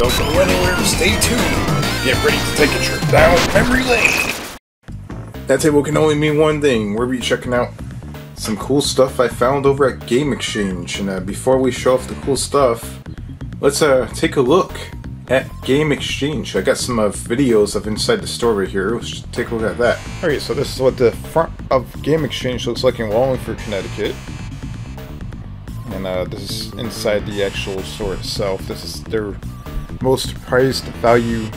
don't go anywhere, stay tuned. Get ready to take a trip down memory lane. That table can only mean one thing. We'll be checking out some cool stuff I found over at Game Exchange. And before we show off the cool stuff, let's take a look at Game Exchange. I got some videos of inside the store right here. Let's just take a look at that. Alright, so this is what the front of Game Exchange looks like in Wallingford, Connecticut. And this is inside the actual store itself. This is their most prized value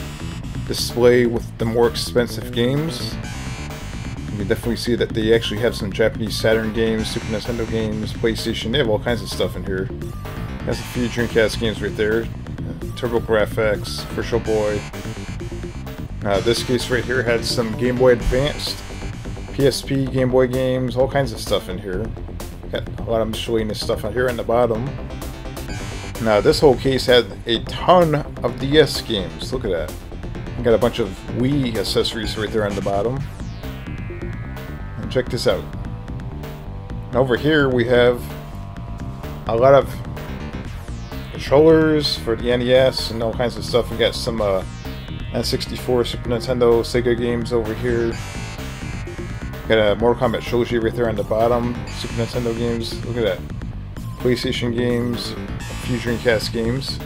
display with the more expensive games. You can definitely see that they actually have some Japanese Saturn games, Super Nintendo games, PlayStation. They have all kinds of stuff in here. There's a few Dreamcast games right there. TurboGrafx, Virtual Boy. This case right here had some Game Boy Advanced, PSP, Game Boy games, all kinds of stuff in here. Got a lot of miscellaneous stuff on here on the bottom. Now this whole case had a ton of DS games. Look at that. We got a bunch of Wii accessories right there on the bottom. And check this out. And over here we have a lot of controllers for the NES and all kinds of stuff. We got some N64, Super Nintendo, Sega games over here. Got a Mortal Kombat Trilogy right there on the bottom. Super Nintendo games. Look at that. PlayStation games, a few Dreamcast games.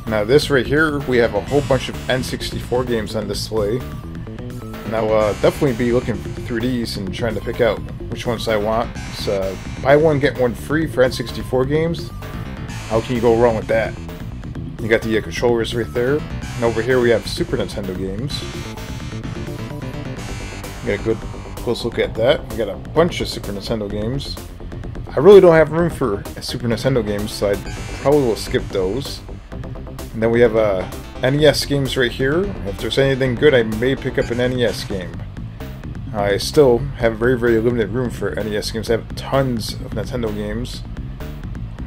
Now this right here, we have a whole bunch of N64 games on display. And I'll definitely be looking through these and trying to pick out which ones I want. So buy one, get one free for N64 games. How can you go wrong with that? You got the controllers right there. And over here we have Super Nintendo games. Get a good close look at that. We got a bunch of Super Nintendo games. I really don't have room for Super Nintendo games, so I probably will skip those. And then we have NES games right here. If there's anything good, I may pick up an NES game. I still have very, very limited room for NES games. I have tons of Nintendo games.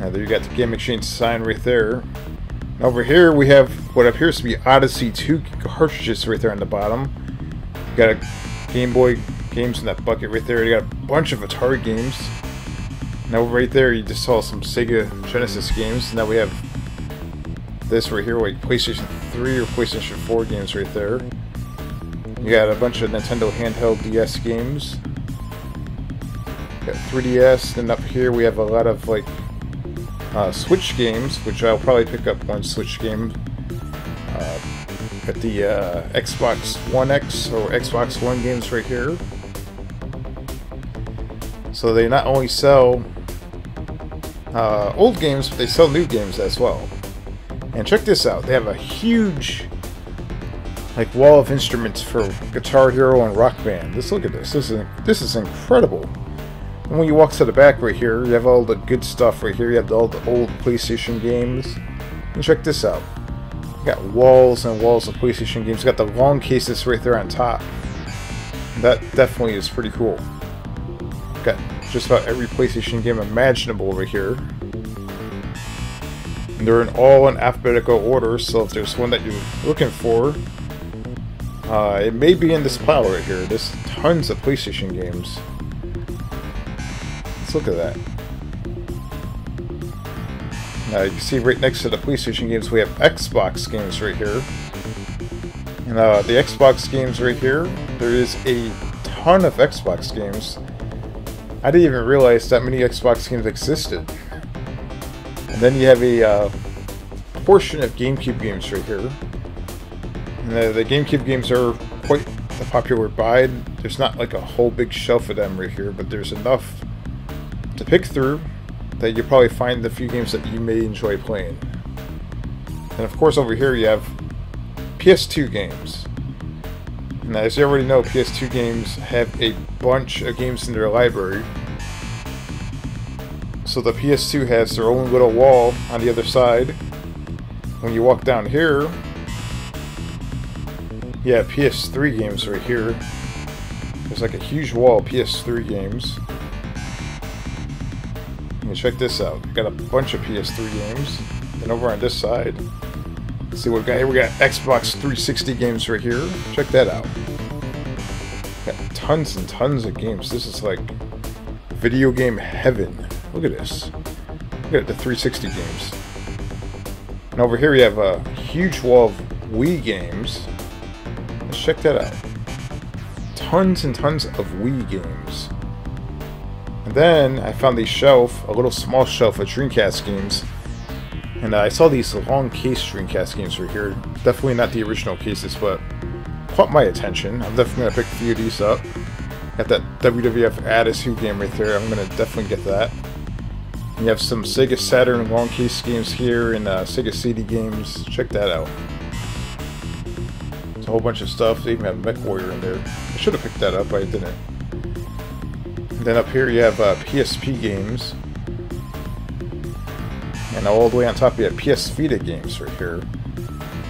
Now there you got the Game Exchange sign right there. And over here we have what appears to be Odyssey 2 cartridges right there on the bottom. You got a Game Boy games in that bucket right there. You got a bunch of Atari games. Now right there you just saw some Sega Genesis games. Now we have this right here, like PlayStation 3 or PlayStation 4 games right there. You got a bunch of Nintendo handheld DS games. Got 3DS, and up here we have a lot of like Switch games, which I'll probably pick up one Switch game. Got the Xbox One X or Xbox One games right here. So they not only sell old games, but they sell new games as well. And check this out, they have a huge like wall of instruments for Guitar Hero and Rock Band. Just look at this. This is incredible. And when you walk to the back right here, you have all the good stuff right here. You have all the old PlayStation games. And check this out. You got walls and walls of PlayStation games. You got the long cases right there on top. That definitely is pretty cool. Got just about every PlayStation game imaginable over here. And they're all in alphabetical order, so if there's one that you're looking for, it may be in this pile right here. There's tons of PlayStation games. Let's look at that. Now you can see right next to the PlayStation games we have Xbox games right here. And the Xbox games right here, there is a ton of Xbox games. I didn't even realize that many Xbox games existed. And then you have a portion of GameCube games right here. And the GameCube games are quite a popular buy. There's not like a whole big shelf of them right here, but there's enough to pick through that you'll probably find the few games that you may enjoy playing. And of course over here you have PS2 games. And as you already know, PS2 games have a bunch of games in their library. So the PS2 has their own little wall on the other side. When you walk down here, you have PS3 games right here. There's like a huge wall of PS3 games. And check this out. We got a bunch of PS3 games. And over on this side, let's see what we got here. We got Xbox 360 games right here. Check that out. Got tons and tons of games. This is like video game heaven. Look at this. Look at the 360 games. And over here we have a huge wall of Wii games. Let's check that out. Tons and tons of Wii games. And then I found a shelf, a little small shelf of Dreamcast games. And I saw these long case Dreamcast games right here. Definitely not the original cases, but caught my attention. I'm definitely going to pick a few of these up. Got that WWF Attitude game right there. I'm going to definitely get that. You have some Sega Saturn long case games here and Sega CD games. Check that out. There's a whole bunch of stuff. They even have Mech Warrior in there. I should have picked that up, but I didn't. And then up here you have PSP games. And all the way on top you have PS Vita games right here.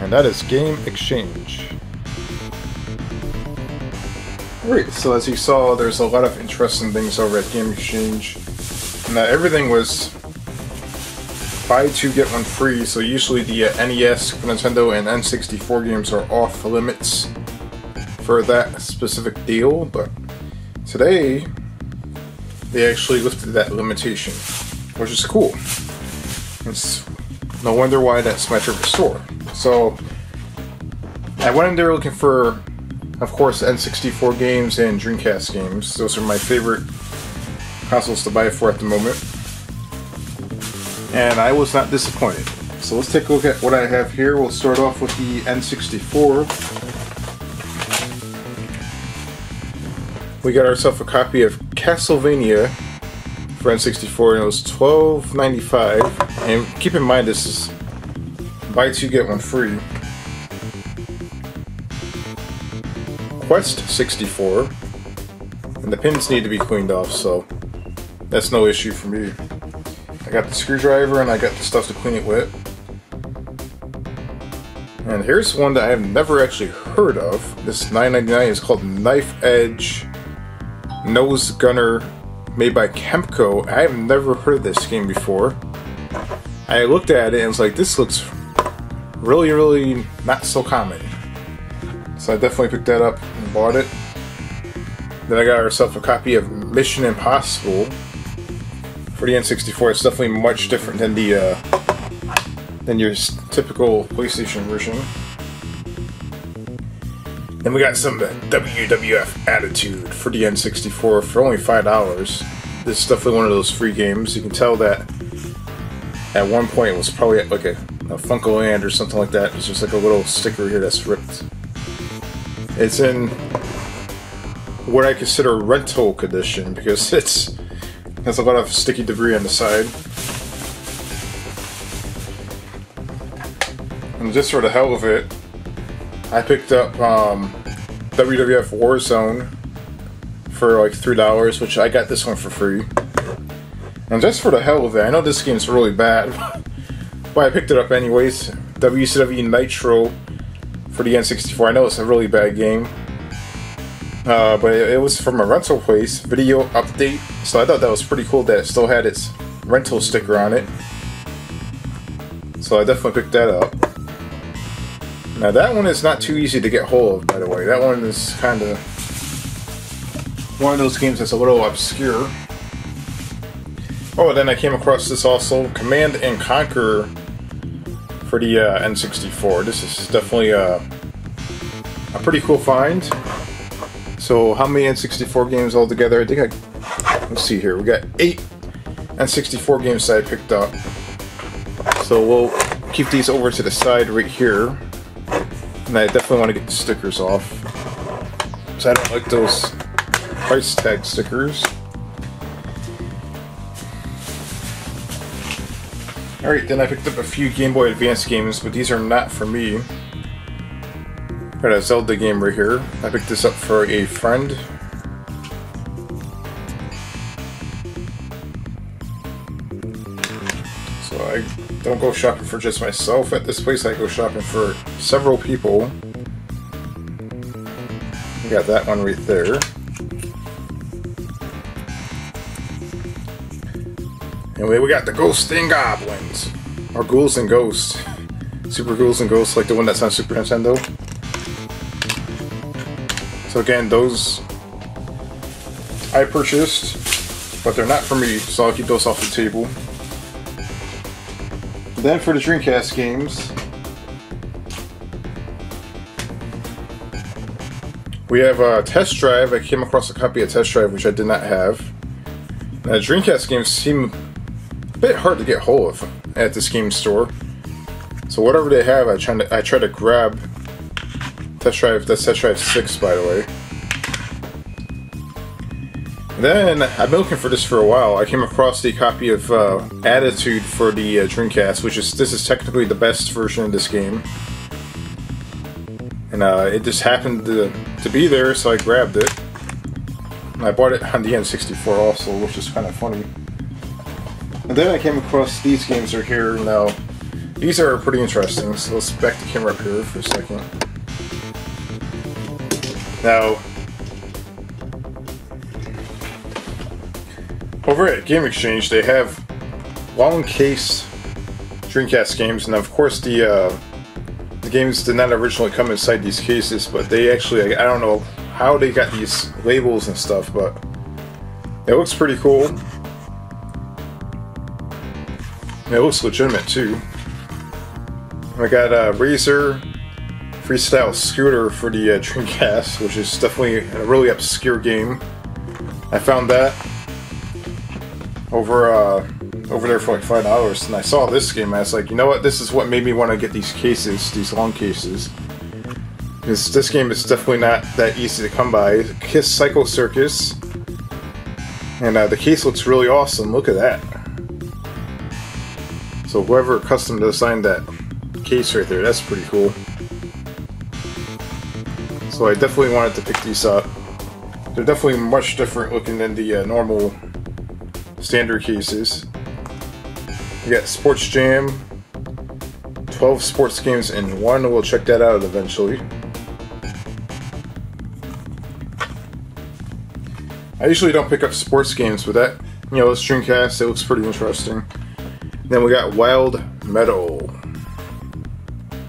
And that is Game Exchange. Alright, so as you saw, there's a lot of interesting things over at Game Exchange. And everything was buy two get one free, so usually the NES, Nintendo, and N64 games are off limits for that specific deal, but today they actually lifted that limitation, which is cool. It's no wonder why that's my favorite store. So I went in there looking for, of course, N64 games and Dreamcast games. Those are my favorite consoles to buy for at the moment. And I was not disappointed. So let's take a look at what I have here. We'll start off with the N64. We got ourselves a copy of Castlevania for N64, and it was $12.95. And keep in mind, this is buy two get one free. Quest 64, and the pins need to be cleaned off, so that's no issue for me. I got the screwdriver and I got the stuff to clean it with. And here's one that I have never actually heard of. This $9.99 is called Knife Edge Nose Gunner, made by Kemco. I have never heard of this game before. I looked at it and was like, this looks really not so common. So I definitely picked that up and bought it. Then I got ourselves a copy of Mission Impossible for the N64. It's definitely much different than the than your typical PlayStation version. Then we got some WWF Attitude for the N64 for only $5. This is definitely one of those free games. You can tell that at one point it was probably like a Funko Land or something like that. It's just like a little sticker here that's ripped. It's in what I consider rental condition because it has a lot of sticky debris on the side. And just for the hell of it, I picked up WWF Warzone for like $3, which I got this one for free. And just for the hell of it, I know this game's really bad, but I picked it up anyways. WCW Nitro for the N64. I know it's a really bad game, but it was from a rental place, Video Update, so I thought that was pretty cool that it still had its rental sticker on it. So I definitely picked that up. Now that one is not too easy to get hold of, by the way. That one is kind of one of those games that's a little obscure. Oh, then I came across this also, Command and Conquer for the N64. This is definitely a pretty cool find. So how many N64 games altogether? I think let's see here. We got 8 N64 games that I picked up. So we'll keep these over to the side right here. And I definitely want to get the stickers off, because I don't like those price tag stickers. Alright, then I picked up a few Game Boy Advance games, but these are not for me. Got a Zelda game right here. I picked this up for a friend. So I don't go shopping for just myself. At this place I go shopping for several people. We got that one right there. Anyway, we got the Ghosts and Goblins. Or Ghouls and Ghosts. Super Ghouls and Ghosts, like the one that's on Super Nintendo. So again, those I purchased, but they're not for me, so I'll keep those off the table. Then for the Dreamcast games, we have Test Drive. I came across a copy of Test Drive, which I did not have. Now, Dreamcast games seem a bit hard to get hold of at this game store. So whatever they have, I try to grab. Test Drive, that's Test Drive 6, by the way. Then, I've been looking for this for a while. I came across the copy of Attitude for the Dreamcast, this is technically the best version of this game. And it just happened to be there, so I grabbed it. And I bought it on the N64 also, which is kind of funny. And then I came across these games are here now. These are pretty interesting, so let's back the camera up here for a second. Now, over at Game Exchange, they have long case Dreamcast games, and of course the games did not originally come inside these cases, but they actually, I don't know how they got these labels and stuff, but it looks pretty cool. And it looks legitimate too. I got Razor Freestyle Scooter for the Dreamcast, which is definitely a really obscure game. I found that over there for like $5, and I saw this game and I was like, you know what, this is what made me want to get these cases, these long cases. Because this game is definitely not that easy to come by. Kiss Psycho Circus. And the case looks really awesome, look at that. So whoever custom designed that case right there, that's pretty cool. So I definitely wanted to pick these up. They're definitely much different looking than the normal standard cases. We got Sports Jam, 12 sports games in one. We'll check that out eventually. I usually don't pick up sports games, but that, you know, this Dreamcast, it looks pretty interesting. Then we got Wild Metal,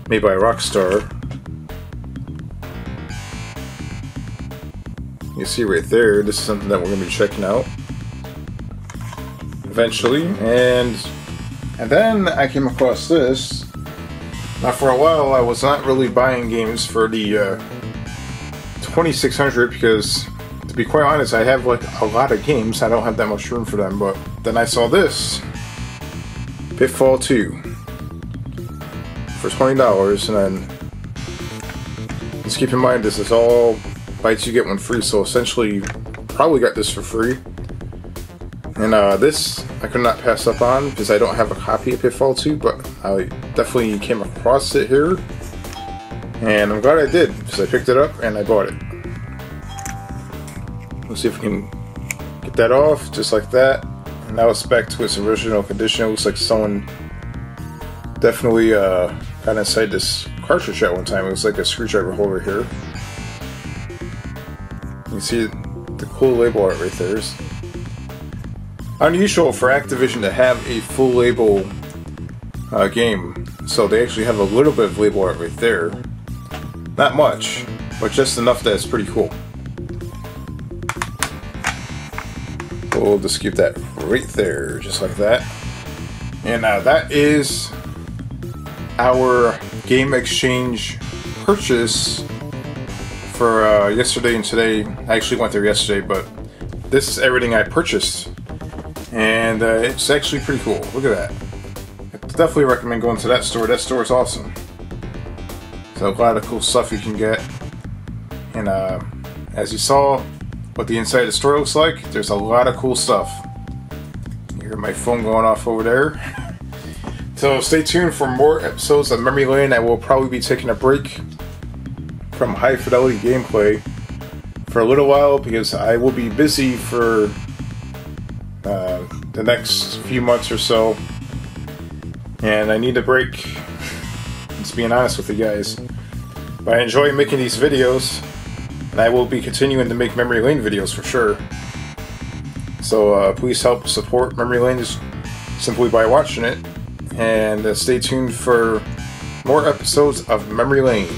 made by Rockstar. You see right there, this is something that we're going to be checking out eventually. And then I came across this. Now for a while I was not really buying games for the 2600 because, to be quite honest, I have like a lot of games. I don't have that much room for them, but then I saw this Pitfall 2 for $20, and then just keep in mind this is all bites you get one free, so essentially probably got this for free. And this I could not pass up on because I don't have a copy of Pitfall 2, but I definitely came across it here, and I'm glad I did because I picked it up and I bought it. Let's see if we can get that off just like that, and now it's back to its original condition. It looks like someone definitely got inside this cartridge at one time. It was like a screwdriver holder here. You can see the cool label art right there. It's unusual for Activision to have a full label game, so they actually have a little bit of label art right there. Not much, but just enough that it's pretty cool. So we'll just keep that right there, just like that. And that is our Game Exchange purchase for yesterday and today. I actually went there yesterday, but this is everything I purchased, and it's actually pretty cool. Look at that. I definitely recommend going to that store. That store is awesome. So a lot of cool stuff you can get, and as you saw what the inside of the store looks like, there's a lot of cool stuff. You hear my phone going off over there. So stay tuned for more episodes of Memory Lane. I will probably be taking a break from high fidelity gameplay for a little while because I will be busy for the next few months or so, and I need a break, just being honest with you guys. But I enjoy making these videos, and I will be continuing to make Memory Lane videos for sure. So please help support Memory Lane just simply by watching it, and stay tuned for more episodes of Memory Lane.